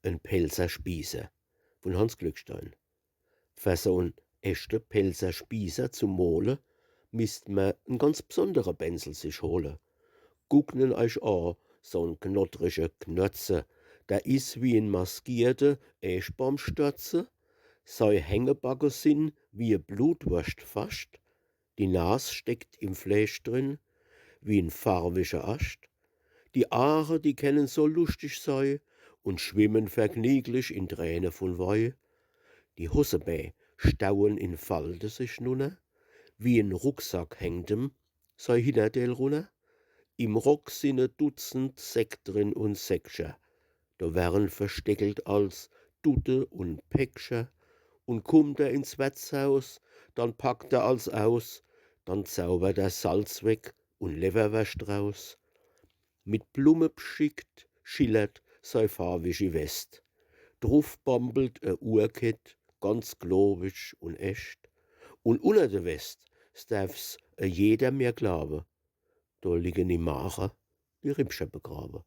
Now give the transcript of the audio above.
'n Pelzer Spießer von Hans Glückstein. Für so 'n echte Pelzer Spießer zum Mole misst man 'n ganz besondere Bensel sich hole. Guckt-n euch an, so 'n knottrige Knötze, der is wie 'n maskierte Eschbaumstürze. Sei Hängebacke sind wie 'e Blutwurst fast, die Nas steckt im Fleisch drin wie 'n farbiger Ast. Die Aare, die können so lustig sei und schwimmen vergnüglich in Träne von Weu. Die Hossebä stauen in Falte sich nunne, wie 'n Rucksack hängt'm sei Hinterdeel runner. Im Rock sind 'n Dutzend Säck drin und Säckscher, da wär'n versteckelt als Dutte und Päckscher. Und kummt er ins Wirtshaus, dann packt er alles aus, dann zaubert er Salz weg und Leberwurst raus. Mit Blume beschickt schillert sei farbige West. Drauf bampelt e Uhrkett, ganz globig und echt. Und unter de West, s darf's jeder mir glaube, da liegen im Mache die Rippscher begrabe.